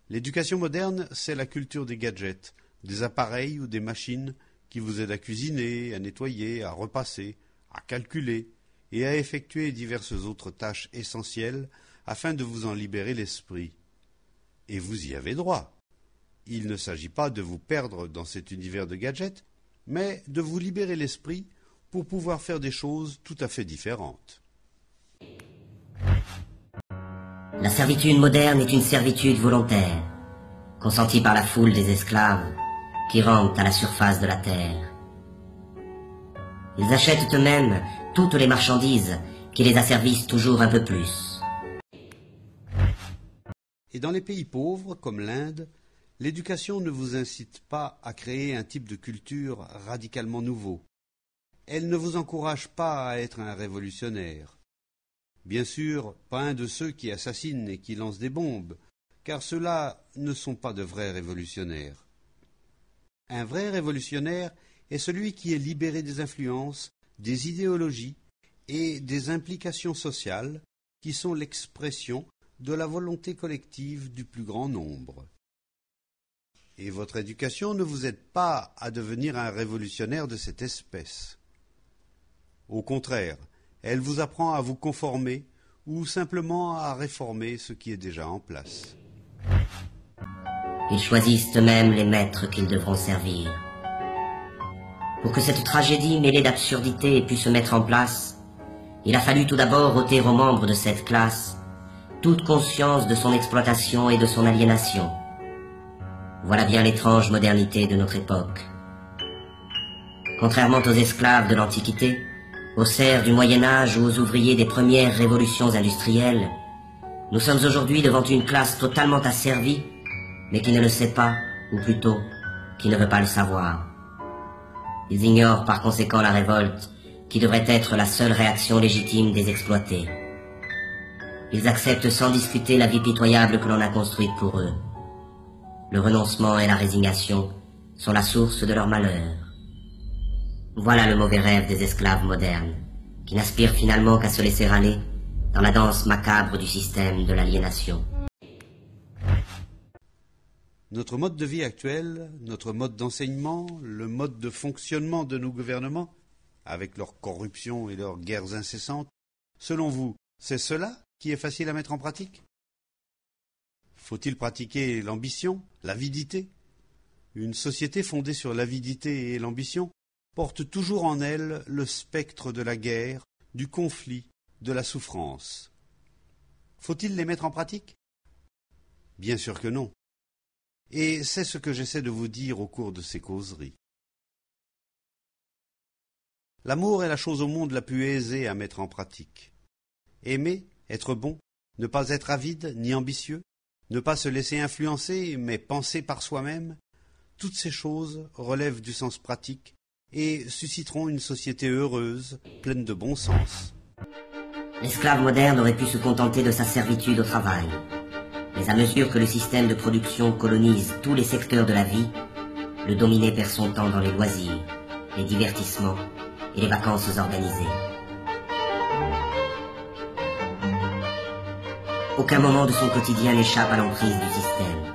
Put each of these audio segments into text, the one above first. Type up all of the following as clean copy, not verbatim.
L'éducation moderne, c'est la culture des gadgets, des appareils ou des machines qui vous aident à cuisiner, à nettoyer, à repasser, à calculer et à effectuer diverses autres tâches essentielles afin de vous en libérer l'esprit. Et vous y avez droit. Il ne s'agit pas de vous perdre dans cet univers de gadgets, mais de vous libérer l'esprit pour pouvoir faire des choses tout à fait différentes. La servitude moderne est une servitude volontaire, consentie par la foule des esclaves qui rampent à la surface de la terre. Ils achètent eux-mêmes toutes les marchandises qui les asservissent toujours un peu plus. Et dans les pays pauvres, comme l'Inde, l'éducation ne vous incite pas à créer un type de culture radicalement nouveau. Elle ne vous encourage pas à être un révolutionnaire. Bien sûr, pas un de ceux qui assassinent et qui lancent des bombes, car ceux-là ne sont pas de vrais révolutionnaires. Un vrai révolutionnaire est celui qui est libéré des influences, des idéologies et des implications sociales qui sont l'expression de la volonté collective du plus grand nombre. Et votre éducation ne vous aide pas à devenir un révolutionnaire de cette espèce. Au contraire, elle vous apprend à vous conformer ou simplement à réformer ce qui est déjà en place. Ils choisissent eux-mêmes les maîtres qu'ils devront servir. Pour que cette tragédie mêlée d'absurdité ait pu se mettre en place, il a fallu tout d'abord ôter aux membres de cette classe toute conscience de son exploitation et de son aliénation. Voilà bien l'étrange modernité de notre époque. Contrairement aux esclaves de l'Antiquité, aux serfs du Moyen-Âge ou aux ouvriers des premières révolutions industrielles, nous sommes aujourd'hui devant une classe totalement asservie, mais qui ne le sait pas, ou plutôt, qui ne veut pas le savoir. Ils ignorent par conséquent la révolte, qui devrait être la seule réaction légitime des exploités. Ils acceptent sans discuter la vie pitoyable que l'on a construite pour eux. Le renoncement et la résignation sont la source de leur malheur. Voilà le mauvais rêve des esclaves modernes, qui n'aspirent finalement qu'à se laisser aller dans la danse macabre du système de l'aliénation. Notre mode de vie actuel, notre mode d'enseignement, le mode de fonctionnement de nos gouvernements, avec leur corruption et leurs guerres incessantes, selon vous, c'est cela qui est facile à mettre en pratique? Faut-il pratiquer l'ambition, l'avidité? Une société fondée sur l'avidité et l'ambition porte toujours en elle le spectre de la guerre, du conflit, de la souffrance. Faut-il les mettre en pratique? Bien sûr que non. Et c'est ce que j'essaie de vous dire au cours de ces causeries. L'amour est la chose au monde la plus aisée à mettre en pratique. Aimer, être bon, ne pas être avide ni ambitieux, ne pas se laisser influencer, mais penser par soi-même, toutes ces choses relèvent du sens pratique et susciteront une société heureuse, pleine de bon sens. L'esclave moderne aurait pu se contenter de sa servitude au travail. Mais à mesure que le système de production colonise tous les secteurs de la vie, le dominé perd son temps dans les loisirs, les divertissements et les vacances organisées. Aucun moment de son quotidien n'échappe à l'emprise du système.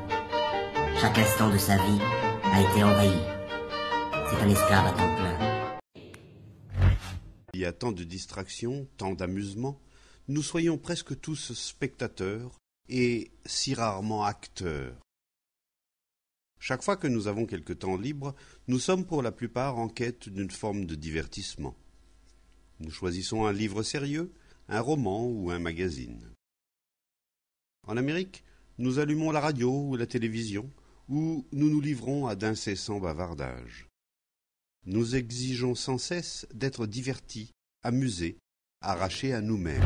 Chaque instant de sa vie a été envahi. C'est un esclave à temps plein. Il y a tant de distractions, tant d'amusements, nous soyons presque tous spectateurs et si rarement acteurs. Chaque fois que nous avons quelque temps libre, nous sommes pour la plupart en quête d'une forme de divertissement. Nous choisissons un livre sérieux, un roman ou un magazine. En Amérique, nous allumons la radio ou la télévision, où nous nous livrons à d'incessants bavardages. Nous exigeons sans cesse d'être divertis, amusés, arrachés à nous-mêmes.